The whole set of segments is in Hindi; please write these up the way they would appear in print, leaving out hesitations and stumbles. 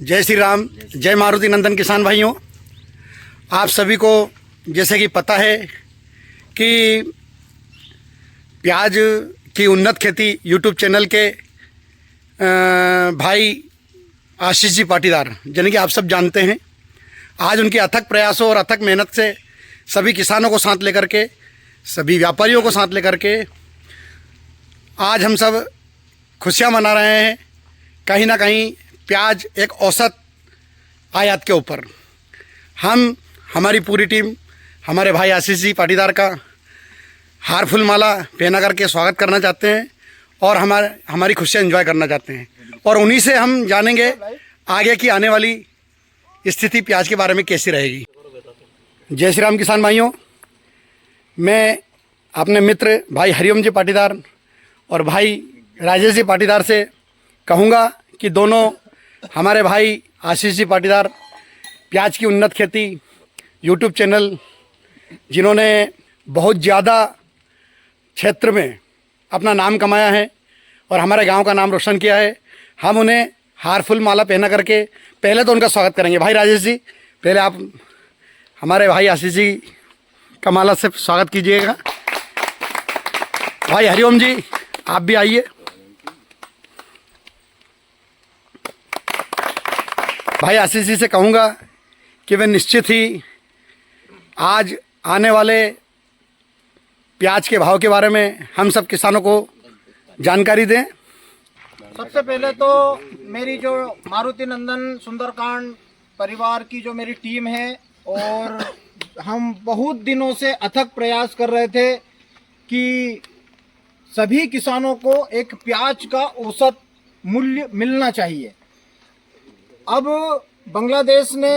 जय श्री राम, जय मारुति नंदन किसान भाइयों। आप सभी को जैसे कि पता है कि प्याज की उन्नत खेती यूट्यूब चैनल के भाई आशीष जी पाटीदार, यानी कि आप सब जानते हैं, आज उनके अथक प्रयासों और अथक मेहनत से सभी किसानों को साथ लेकर के, सभी व्यापारियों को साथ लेकर के आज हम सब खुशियाँ मना रहे हैं। कहीं ना कहीं प्याज एक औसत आयात के ऊपर हमारी पूरी टीम हमारे भाई आशीष जी पाटीदार का हार फूल माला पहना करके स्वागत करना चाहते हैं और हमारी खुशियाँ एंजॉय करना चाहते हैं। और उन्हीं से हम जानेंगे आगे की आने वाली स्थिति प्याज के बारे में कैसी रहेगी। जय श्री राम किसान भाइयों, मैं अपने मित्र भाई हरिओम जी पाटीदार और भाई राजेश जी पाटीदार से कहूँगा कि दोनों हमारे भाई आशीष जी पाटीदार प्याज की उन्नत खेती यूट्यूब चैनल, जिन्होंने बहुत ज़्यादा क्षेत्र में अपना नाम कमाया है और हमारे गांव का नाम रोशन किया है, हम उन्हें हार फूल माला पहना करके पहले तो उनका स्वागत करेंगे। भाई राजेश जी, पहले आप हमारे भाई आशीष जी का माला से स्वागत कीजिएगा। भाई हरिओम जी, आप भी आइए। भाई आशीष जी से कहूँगा कि वे निश्चित ही आज आने वाले प्याज के भाव के बारे में हम सब किसानों को जानकारी दें। सबसे पहले तो मेरी जो मारुति नंदन सुंदरकांड परिवार की जो मेरी टीम है, और हम बहुत दिनों से अथक प्रयास कर रहे थे कि सभी किसानों को एक प्याज का औसत मूल्य मिलना चाहिए। अब बांग्लादेश ने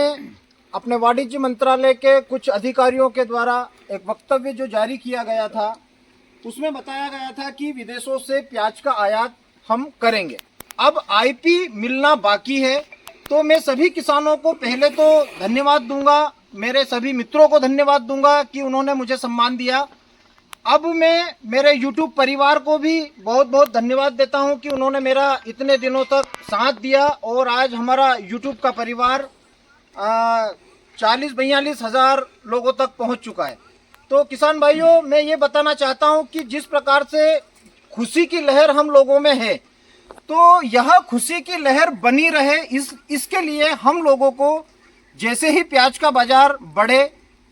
अपने वाणिज्य मंत्रालय के कुछ अधिकारियों के द्वारा एक वक्तव्य जो जारी किया गया था, उसमें बताया गया था कि विदेशों से प्याज का आयात हम करेंगे। अब आईपी मिलना बाकी है, तो मैं सभी किसानों को पहले तो धन्यवाद दूंगा, मेरे सभी मित्रों को धन्यवाद दूंगा कि उन्होंने मुझे सम्मान दिया। अब मैं मेरे YouTube परिवार को भी बहुत बहुत धन्यवाद देता हूं कि उन्होंने मेरा इतने दिनों तक साथ दिया और आज हमारा YouTube का परिवार 40-42 हज़ार लोगों तक पहुंच चुका है। तो किसान भाइयों, मैं ये बताना चाहता हूं कि जिस प्रकार से खुशी की लहर हम लोगों में है, तो यह खुशी की लहर बनी रहे, इसके लिए हम लोगों को जैसे ही प्याज का बाजार बढ़े,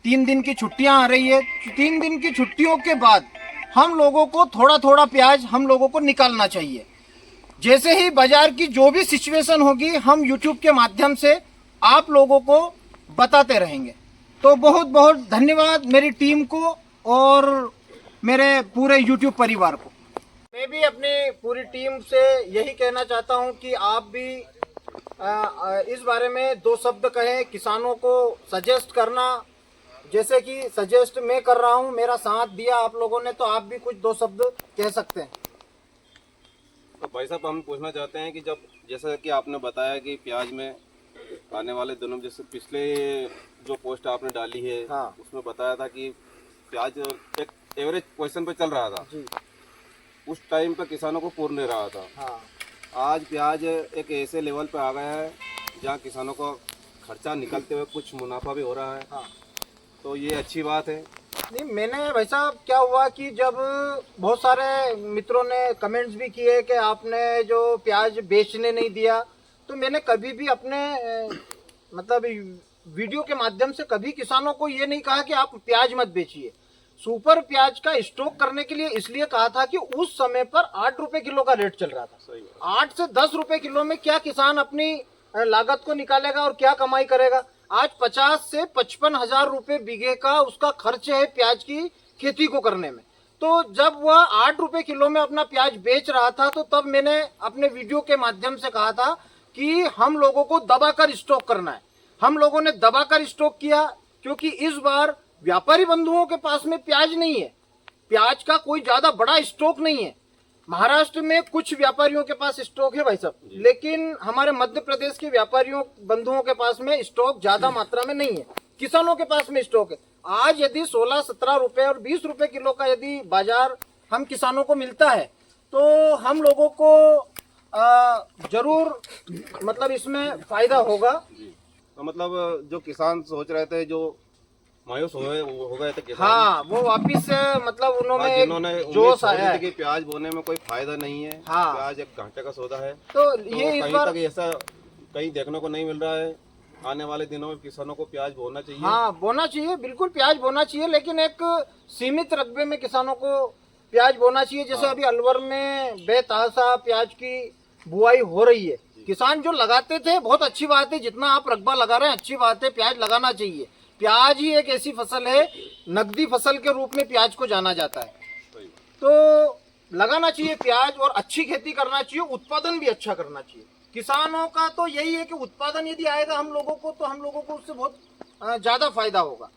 3 दिन की छुट्टियां आ रही है, 3 दिन की छुट्टियों के बाद हम लोगों को थोड़ा थोड़ा प्याज हम लोगों को निकालना चाहिए। जैसे ही बाजार की जो भी सिचुएशन होगी, हम YouTube के माध्यम से आप लोगों को बताते रहेंगे। तो बहुत बहुत धन्यवाद मेरी टीम को और मेरे पूरे YouTube परिवार को। मैं भी अपनी पूरी टीम से यही कहना चाहता हूं कि आप भी इस बारे में 2 शब्द कहें, किसानों को सजेस्ट करना, जैसे कि सजेस्ट मैं कर रहा हूं, मेरा साथ दिया आप लोगों ने, तो आप भी कुछ 2 शब्द कह सकते हैं। तो भाई साहब, हम पूछना चाहते हैं कि जैसा कि आपने बताया कि प्याज में आने वाले दिनों में, जैसे पिछले जो पोस्ट आपने डाली है, हाँ, उसमें बताया था कि प्याज एक एवरेज पोजीशन पे चल रहा था जी। उस टाइम पे किसानों को पूर्ण नहीं रहा था। हाँ, आज प्याज एक ऐसे लेवल पे आ गया है जहाँ किसानों को खर्चा निकलते हुए कुछ मुनाफा भी हो रहा है। हाँ। तो ये अच्छी बात है। नहीं, मैंने भाई साहब, क्या हुआ कि जब बहुत सारे मित्रों ने कमेंट्स भी किए कि आपने जो प्याज बेचने नहीं दिया, तो मैंने कभी भी अपने मतलब वीडियो के माध्यम से कभी किसानों को ये नहीं कहा कि आप प्याज मत बेचिए। सुपर प्याज का स्टॉक करने के लिए इसलिए कहा था कि उस समय पर 8 रुपए किलो का रेट चल रहा था। 8 से 10 रुपए किलो में क्या किसान अपनी लागत को निकालेगा और क्या कमाई करेगा। आज 50 से 55 हजार रुपए बीघे का उसका खर्च है प्याज की खेती को करने में। तो जब वह 8 रुपए किलो में अपना प्याज बेच रहा था, तो तब मैंने अपने वीडियो के माध्यम से कहा था कि हम लोगों को दबाकर स्टॉक करना है। हम लोगों ने दबाकर स्टॉक किया, क्योंकि इस बार व्यापारी बंधुओं के पास में प्याज नहीं है, प्याज का कोई ज्यादा बड़ा स्टॉक नहीं है। महाराष्ट्र में कुछ व्यापारियों के पास स्टॉक है भाई साहब, लेकिन हमारे मध्य प्रदेश के व्यापारियों बंधुओं के पास में स्टॉक ज्यादा मात्रा में नहीं है। किसानों के पास में स्टॉक है। आज यदि 16-17 रुपए और 20 रुपए किलो का यदि बाजार हम किसानों को मिलता है, तो हम लोगों को जरूर मतलब इसमें फायदा होगा। तो मतलब जो किसान सोच रहे थे, जो मायूस हो गए थे किसान, हाँ, वो वापिस से मतलब उन्होंने जिन्होंने जोश उम्मीद आया छोड़ी थी है। कि प्याज बोने में कोई फायदा नहीं है, हाँ। प्याज एक घाटे का सौदा है, तो तो ये इस कहीं बार तक ऐसा कहीं देखने को नहीं मिल रहा है। आने वाले दिनों में किसानों को प्याज बोना चाहिए। हाँ, बोना चाहिए, बिल्कुल प्याज बोना चाहिए, लेकिन एक सीमित रकबे में किसानों को प्याज बोना चाहिए। जैसे अभी अलवर में बेतहाशा प्याज की बुआई हो रही है। किसान जो लगाते थे, बहुत अच्छी बात है, जितना आप रकबा लगा रहे हैं अच्छी बात है, प्याज लगाना चाहिए। प्याज ही एक ऐसी फसल है, नकदी फसल के रूप में प्याज को जाना जाता है। सही। तो लगाना चाहिए प्याज, और अच्छी खेती करना चाहिए, उत्पादन भी अच्छा करना चाहिए। किसानों का तो यही है कि उत्पादन यदि आएगा हम लोगों को, तो हम लोगों को उससे बहुत ज्यादा फायदा होगा।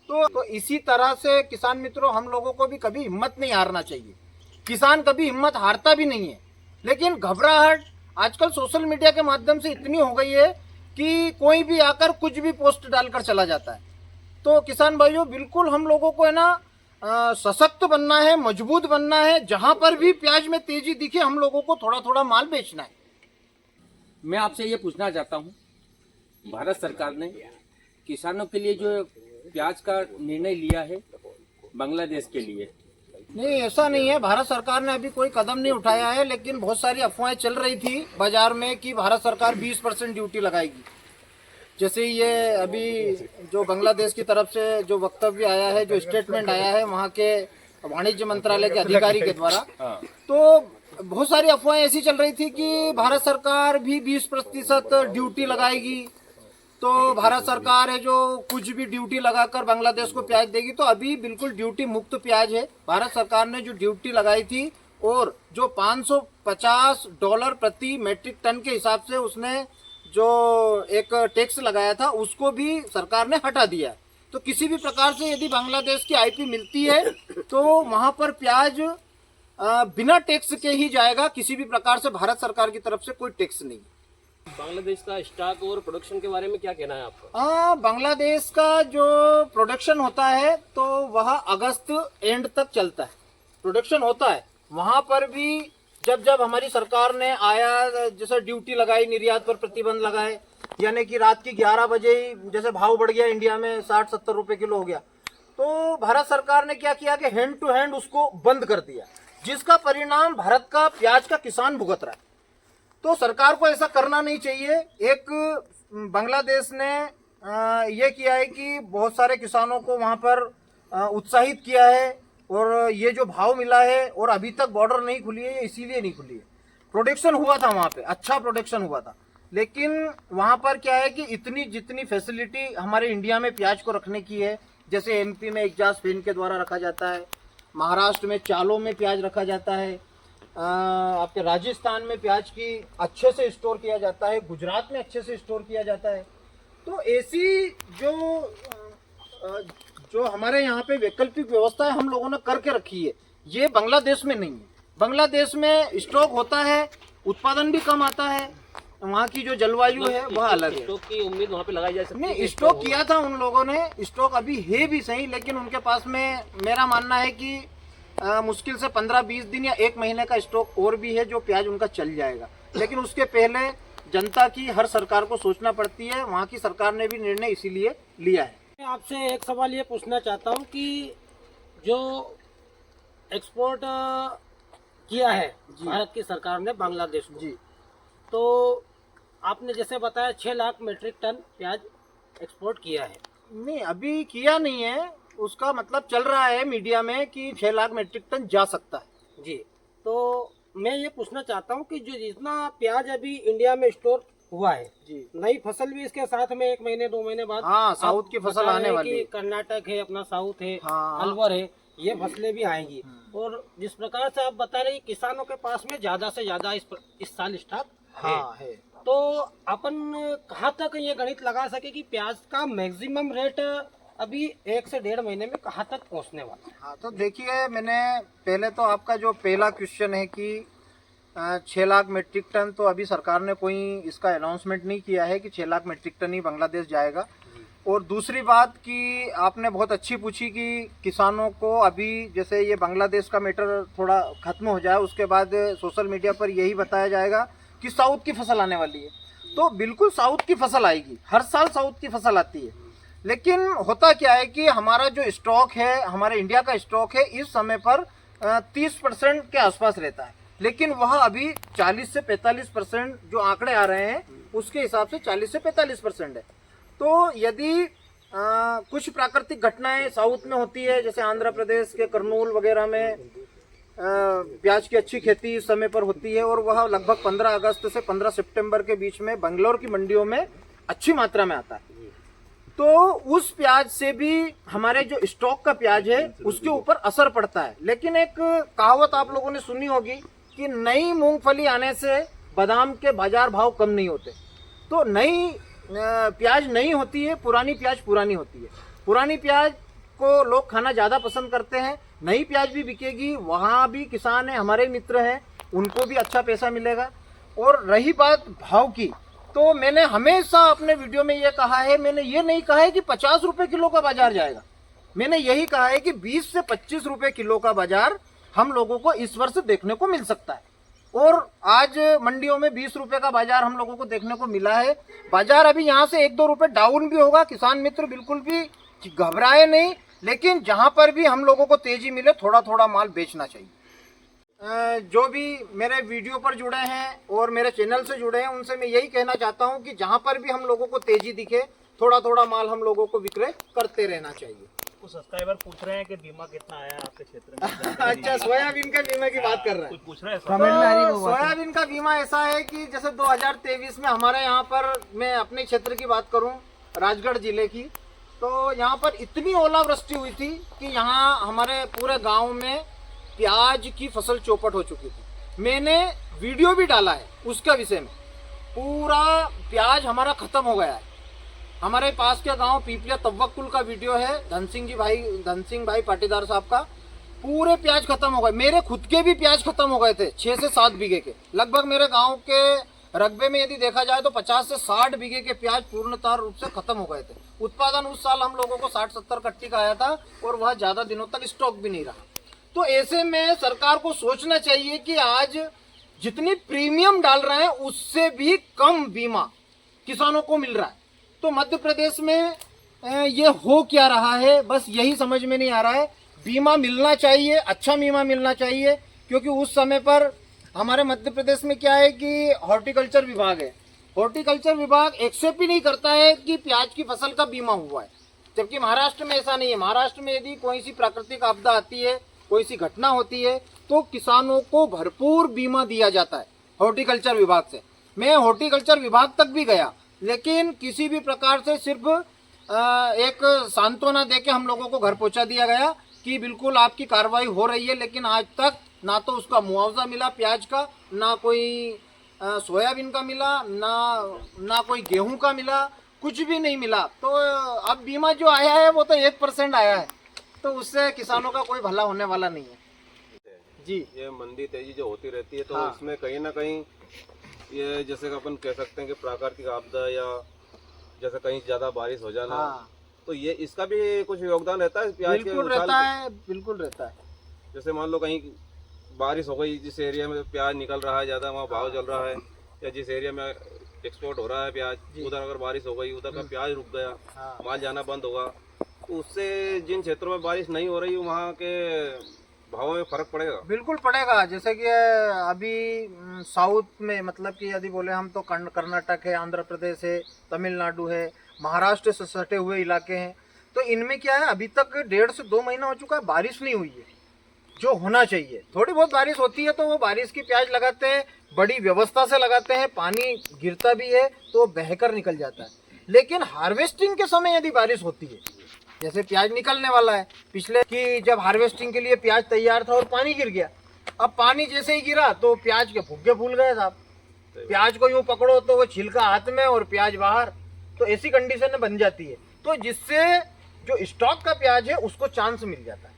तो इसी तरह से किसान मित्रों, हम लोगों को भी कभी हिम्मत नहीं हारना चाहिए। किसान कभी हिम्मत हारता भी नहीं है, लेकिन घबराहट आजकल सोशल मीडिया के माध्यम से इतनी हो गई है कि कोई भी आकर कुछ भी पोस्ट डालकर चला जाता है। तो किसान भाइयों, बिल्कुल हम लोगों को है ना सशक्त बनना है, मजबूत बनना है। जहां पर भी प्याज में तेजी दिखे, हम लोगों को थोड़ा थोड़ा माल बेचना है। मैं आपसे ये पूछना चाहता हूँ, भारत सरकार ने किसानों के लिए जो प्याज का निर्णय लिया है बांग्लादेश के लिए, नहीं, ऐसा नहीं है। भारत सरकार ने अभी कोई कदम नहीं उठाया है, लेकिन बहुत सारी अफवाहें चल रही थी बाजार में कि भारत सरकार 20% ड्यूटी लगाएगी। जैसे ये अभी जो बांग्लादेश की तरफ से जो वक्तव्य आया है, जो स्टेटमेंट आया है वहाँ के वाणिज्य मंत्रालय के अधिकारी के द्वारा, तो बहुत सारी अफवाहें ऐसी चल रही थी कि भारत सरकार भी 20% ड्यूटी लगाएगी। तो भारत सरकार है जो कुछ भी ड्यूटी लगाकर बांग्लादेश को प्याज देगी। तो अभी बिल्कुल ड्यूटी मुक्त प्याज है। भारत सरकार ने जो ड्यूटी लगाई थी, और जो $550 प्रति मैट्रिक टन के हिसाब से उसने जो एक टैक्स लगाया था, उसको भी सरकार ने हटा दिया है। तो किसी भी प्रकार से यदि बांग्लादेश की आईपी मिलती है, तो वहां पर प्याज बिना टैक्स के ही जाएगा। किसी भी प्रकार से भारत सरकार की तरफ से कोई टैक्स नहीं। बांग्लादेश का स्टॉक और प्रोडक्शन के बारे में क्या कहना है आपका? बांग्लादेश का जो प्रोडक्शन होता है, तो वह अगस्त एंड तक चलता है, प्रोडक्शन होता है। वहां पर भी जब जब हमारी सरकार ने आया, जैसे ड्यूटी लगाई, निर्यात पर प्रतिबंध लगाए, यानी कि रात की 11 बजे ही जैसे भाव बढ़ गया इंडिया में, 60-70 रुपए किलो हो गया, तो भारत सरकार ने क्या किया कि हैंड टू हैंड उसको बंद कर दिया, जिसका परिणाम भारत का प्याज का किसान भुगत रहा है। तो सरकार को ऐसा करना नहीं चाहिए। एक बांग्लादेश ने ये किया है कि बहुत सारे किसानों को वहां पर उत्साहित किया है, और ये जो भाव मिला है, और अभी तक बॉर्डर नहीं खुली है, ये इसीलिए नहीं खुली है। प्रोडक्शन हुआ था वहां पे, अच्छा प्रोडक्शन हुआ था, लेकिन वहां पर क्या है कि इतनी जितनी फैसिलिटी हमारे इंडिया में प्याज को रखने की है, जैसे एमपी में एग्जास्ट फैन के द्वारा रखा जाता है, महाराष्ट्र में चालों में प्याज रखा जाता है, आपके राजस्थान में प्याज की अच्छे से स्टोर किया जाता है, गुजरात में अच्छे से स्टोर किया जाता है। तो ऐसी जो हमारे यहाँ पे वैकल्पिक व्यवस्था है, हम लोगों ने करके रखी है, ये बांग्लादेश में नहीं है। बांग्लादेश में स्टॉक होता है, उत्पादन भी कम आता है, वहाँ की जो जलवायु है वह अलग है। स्टॉक की उम्मीद वहाँ पे लगाई जा सकती है? नहीं, स्टॉक किया था उन लोगों ने, स्टॉक अभी है भी सही, लेकिन उनके पास में मेरा मानना है कि मुश्किल से 15-20 दिन या 1 महीने का स्टॉक और भी है, जो प्याज उनका चल जाएगा। लेकिन उसके पहले जनता की, हर सरकार को सोचना पड़ती है। वहाँ की सरकार ने भी निर्णय इसीलिए लिया है। मैं आपसे एक सवाल ये पूछना चाहता हूँ कि जो एक्सपोर्ट किया है भारत की सरकार ने बांग्लादेश को, जी, तो आपने जैसे बताया 6 लाख मीट्रिक टन प्याज एक्सपोर्ट किया है। नहीं, अभी किया नहीं है, उसका मतलब चल रहा है मीडिया में कि 6 लाख मीट्रिक टन जा सकता है। जी, तो मैं ये पूछना चाहता हूँ कि जो जितना प्याज अभी इंडिया में स्टोर हुआ है, जी, नई फसल भी इसके साथ में 1 महीने 2 महीने बाद, हाँ, साउथ की आप फसल बता रहे आने हैं वाली कि है। कर्नाटक है, अपना साउथ है, हाँ। अलवर है, ये फसलें भी आएंगी। और जिस प्रकार से आप बता रहे हैं, किसानों के पास में ज्यादा से ज्यादा इस साल स्टॉक हाँ है। तो अपन कहाँ तक ये गणित लगा सके कि प्याज का मैक्सिमम रेट अभी 1 से 1.5 महीने में कहाँ तक पहुँचने वाला है? हाँ, तो देखिए, मैंने पहले तो आपका जो पहला क्वेश्चन है कि 6 लाख मीट्रिक टन, तो अभी सरकार ने कोई इसका अनाउंसमेंट नहीं किया है कि 6 लाख मीट्रिक टन ही बांग्लादेश जाएगा। और दूसरी बात कि आपने बहुत अच्छी पूछी कि किसानों को अभी, जैसे ये बांग्लादेश का मैटर थोड़ा खत्म हो जाए, उसके बाद सोशल मीडिया पर यही बताया जाएगा कि साउथ की फसल आने वाली है। तो बिल्कुल साउथ की फसल आएगी, हर साल साउथ की फसल आती है। लेकिन होता क्या है कि हमारा जो स्टॉक है, हमारे इंडिया का स्टॉक है, इस समय पर 30% के आसपास रहता है। लेकिन वह अभी 40 से 45% जो आंकड़े आ रहे हैं उसके हिसाब से 40 से 45% है। तो यदि कुछ प्राकृतिक घटनाएं साउथ में होती है, जैसे आंध्र प्रदेश के कर्नूल वगैरह में प्याज की अच्छी खेती इस समय पर होती है और वह लगभग 15 अगस्त से 15 सितंबर के बीच में बंगलोर की मंडियों में अच्छी मात्रा में आता है, तो उस प्याज से भी हमारे जो स्टॉक का प्याज है उसके ऊपर असर पड़ता है। लेकिन एक कहावत आप लोगों ने सुनी होगी कि नई मूंगफली आने से बादाम के बाजार भाव कम नहीं होते। तो नई प्याज नई होती है, पुरानी प्याज पुरानी होती है। पुरानी प्याज को लोग खाना ज़्यादा पसंद करते हैं, नई प्याज भी बिकेगी, वहाँ भी किसान हैं, हमारे मित्र हैं, उनको भी अच्छा पैसा मिलेगा। और रही बात भाव की, तो मैंने हमेशा अपने वीडियो में ये कहा है, मैंने ये नहीं कहा है कि 50 रुपये किलो का बाजार जाएगा, मैंने यही कहा है कि 20 से 25 रुपये किलो का बाजार हम लोगों को इस वर्ष देखने को मिल सकता है। और आज मंडियों में 20 रुपये का बाजार हम लोगों को देखने को मिला है। बाजार अभी यहाँ से 1-2 रुपये डाउन भी होगा, किसान मित्र बिल्कुल भी घबराए नहीं, लेकिन जहाँ पर भी हम लोगों को तेजी मिले थोड़ा थोड़ा माल बेचना चाहिए। जो भी मेरे वीडियो पर जुड़े हैं और मेरे चैनल से जुड़े हैं उनसे मैं यही कहना चाहता हूँ कि जहाँ पर भी हम लोगों को तेजी दिखे थोड़ा थोड़ा माल हम लोगों को विक्रय करते रहना चाहिए। कुछ सब्सक्राइबर पूछ रहे हैं कि बीमा कितना आया है आपके क्षेत्र में। अच्छा, सोयाबीन का बीमा की बात कर रहे हैं। कुछ पूछ रहे हैं तो सोयाबीन का बीमा ऐसा है कि जैसे 2023 में हमारे यहाँ पर, मैं अपने क्षेत्र की बात करूँ राजगढ़ जिले की, तो यहाँ पर इतनी ओलावृष्टि हुई थी कि यहाँ हमारे पूरे गांव में प्याज की फसल चौपट हो चुकी थी। मैंने वीडियो भी डाला है उसका विषय में, पूरा प्याज हमारा खत्म हो गया है। हमारे पास के गांव पीपलिया तव्वकुल का वीडियो है, धन सिंह भाई पाटीदार साहब का, पूरे प्याज खत्म हो गए। मेरे खुद के भी प्याज खत्म हो गए थे 6 से 7 बीघे के। लगभग मेरे गांव के रकबे में यदि देखा जाए तो 50 से 60 बीघे के प्याज पूर्णतः रूप से खत्म हो गए थे। उत्पादन उस साल हम लोगों को 60-70 कट्टी का आया था और वह ज्यादा दिनों तक स्टॉक भी नहीं रहा। तो ऐसे में सरकार को सोचना चाहिए कि आज जितनी प्रीमियम डाल रहे हैं उससे भी कम बीमा किसानों को मिल रहा है। तो मध्य प्रदेश में ये हो क्या रहा है, बस यही समझ में नहीं आ रहा है। बीमा मिलना चाहिए, अच्छा बीमा मिलना चाहिए, क्योंकि उस समय पर हमारे मध्य प्रदेश में क्या है कि हॉर्टिकल्चर विभाग है, हॉर्टिकल्चर विभाग एक्सेप्ट ही नहीं करता है कि प्याज की फसल का बीमा हुआ है, जबकि महाराष्ट्र में ऐसा नहीं है। महाराष्ट्र में यदि कोई सी प्राकृतिक आपदा आती है, कोई सी घटना होती है, तो किसानों को भरपूर बीमा दिया जाता है हॉर्टिकल्चर विभाग से। मैं हॉर्टिकल्चर विभाग तक भी गया, लेकिन किसी भी प्रकार से सिर्फ एक सांत्वना देके हम लोगों को घर पहुंचा दिया गया कि बिल्कुल आपकी कार्रवाई हो रही है, लेकिन आज तक ना तो उसका मुआवजा मिला प्याज का, ना कोई सोयाबीन का मिला, ना कोई गेहूं का मिला, कुछ भी नहीं मिला। तो अब बीमा जो आया है वो तो 1% आया है, तो उससे किसानों का कोई भला होने वाला नहीं है जी। ये मंदी तेजी जो होती रहती है, तो हाँ। उसमें कहीं ना कहीं ये जैसे कि अपन कह सकते हैं कि प्राकृतिक आपदा या जैसे कहीं ज्यादा बारिश हो जाना, हाँ, तो ये इसका भी कुछ योगदान रहता है प्याज के बिल्कुल उछाल रहता के? है, बिल्कुल रहता है। जैसे मान लो कहीं बारिश हो गई, जिस एरिया में प्याज निकल रहा है ज्यादा, वहाँ भाव चल रहा है, या जिस एरिया में एक्सपोर्ट हो रहा है प्याज, उधर अगर बारिश हो गई, उधर का प्याज रुक गया, हाँ। माल जाना बंद होगा, तो उससे जिन क्षेत्रों में बारिश नहीं हो रही वहाँ के भावों में फर्क पड़ेगा। बिल्कुल पड़ेगा। जैसे कि अभी साउथ में, मतलब कि यदि बोले हम तो कर्नाटक है, आंध्र प्रदेश है, तमिलनाडु है, महाराष्ट्र से सटे हुए इलाके हैं, तो इनमें क्या है, अभी तक 1.5 से 2 महीना हो चुका है, बारिश नहीं हुई है जो होना चाहिए। थोड़ी बहुत बारिश होती है तो वो बारिश की प्याज लगाते हैं, बड़ी व्यवस्था से लगाते हैं, पानी गिरता भी है तो बहकर निकल जाता है। लेकिन हार्वेस्टिंग के समय यदि बारिश होती है, जैसे प्याज निकलने वाला है, पिछले कि जब हार्वेस्टिंग के लिए प्याज तैयार था और पानी गिर गया, अब पानी जैसे ही गिरा तो प्याज के फुग्गे फूल गए साहब। प्याज को यूं पकड़ो तो वो छिलका हाथ में और प्याज बाहर, तो ऐसी कंडीशन बन जाती है, तो जिससे जो स्टॉक का प्याज है उसको चांस मिल जाता है।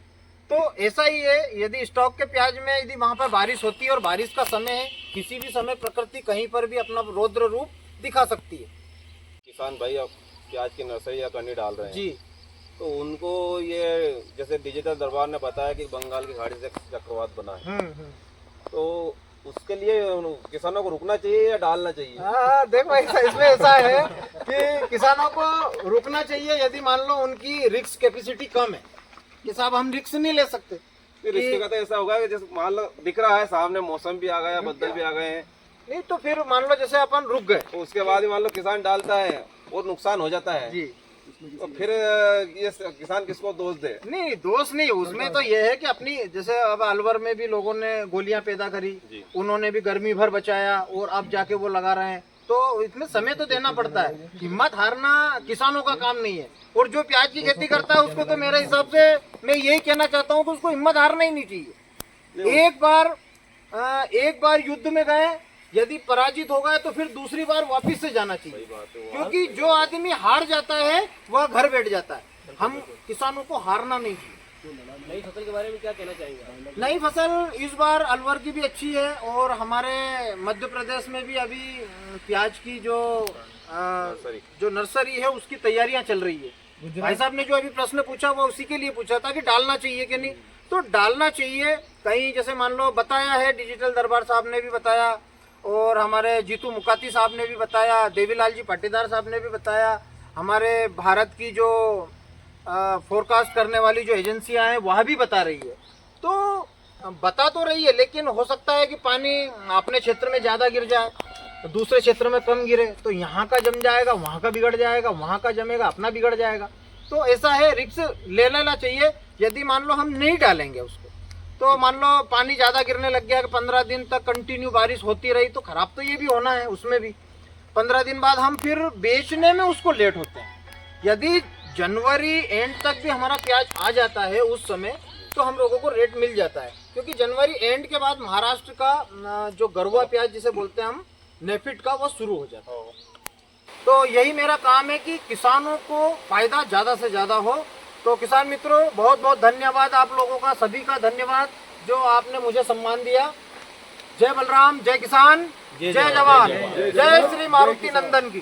तो ऐसा ही है, यदि स्टॉक के प्याज में यदि वहां पर बारिश होती है और बारिश का समय है, किसी भी समय प्रकृति कहीं पर भी अपना रौद्र रूप दिखा सकती है। किसान भाई अब प्याज की नर्सरी या कनी डाल रहे हैं जी, तो उनको ये जैसे डिजिटल दरबार ने बताया कि बंगाल की खाड़ी से चक्रवात बना है, तो उसके लिए किसानों को रुकना चाहिए या डालना चाहिए? हाँ देखो इसमें ऐसा है कि किसानों को रुकना चाहिए यदि मान लो उनकी रिस्क कैपेसिटी कम है कि साहब हम रिस्क नहीं ले सकते। रिस्क का तो ऐसा होगा कि जैसे मान लो दिख रहा है सामने मौसम भी आ गया, बदल भी आ गए हैं, नहीं तो फिर मान लो जैसे अपन रुक गए तो उसके बाद ही मान लो किसान डालता है और नुकसान हो जाता है जी, तो फिर ये किसान किसको दोष दे? नहीं दोष नहीं, उसमें तो ये है कि अपनी जैसे अब अलवर में भी लोगों ने गोलियां पैदा करी, उन्होंने भी गर्मी भर बचाया और अब जाके वो लगा रहे हैं, तो इसमें समय तो देना पड़ता है। हिम्मत हारना किसानों का काम नहीं है। और जो प्याज की खेती करता है उसको तो मेरे हिसाब से मैं यही कहना चाहता हूँ कि उसको हिम्मत हारना ही नहीं चाहिए। एक बार युद्ध में गए, यदि पराजित हो गए तो फिर दूसरी बार वापस से जाना चाहिए, क्योंकि जो आदमी हार जाता है वह घर बैठ जाता है। हम किसानों को हारना नहीं चाहिए। नई फसल के बारे में क्या कहना चाहेंगे? नई फसल इस बार अलवर की भी अच्छी है और हमारे मध्य प्रदेश में भी अभी प्याज की जो नर्सरी है उसकी तैयारियां चल रही है। भाई साहब ने जो अभी प्रश्न पूछा वो उसी के लिए पूछा था कि डालना चाहिए कि नहीं, तो डालना चाहिए। कहीं जैसे मान लो बताया है, डिजिटल दरबार साहब ने भी बताया और हमारे जीतू मुकाती साहब ने भी बताया, देवीलाल जी पाटीदार साहब ने भी बताया, हमारे भारत की जो फोरकास्ट करने वाली जो एजेंसियां हैं वह भी बता रही है। तो बता तो रही है, लेकिन हो सकता है कि पानी अपने क्षेत्र में ज़्यादा गिर जाए, दूसरे क्षेत्र में कम गिरे, तो यहाँ का जम जाएगा, वहाँ का बिगड़ जाएगा, वहाँ का जमेगा, अपना बिगड़ जाएगा। तो ऐसा है, रिस्क ले लेना चाहिए। यदि मान लो हम नहीं डालेंगे उसको, तो मान लो पानी ज़्यादा गिरने लग गया कि 15 दिन तक कंटिन्यू बारिश होती रही, तो खराब तो ये भी होना है। उसमें भी 15 दिन बाद हम फिर बेचने में उसको लेट होते हैं। यदि जनवरी एंड तक भी हमारा प्याज आ जाता है उस समय, तो हम लोगों को रेट मिल जाता है, क्योंकि जनवरी एंड के बाद महाराष्ट्र का जो गरुआ प्याज जिसे बोलते हैं हम, नेफिट का, वो शुरू हो जाता है। तो यही मेरा काम है कि किसानों को फायदा ज़्यादा से ज़्यादा हो। तो किसान मित्रों, बहुत बहुत धन्यवाद आप लोगों का, सभी का धन्यवाद जो आपने मुझे सम्मान दिया। जय बलराम, जय किसान, जय जवान, जय श्री मारुति नंदन की।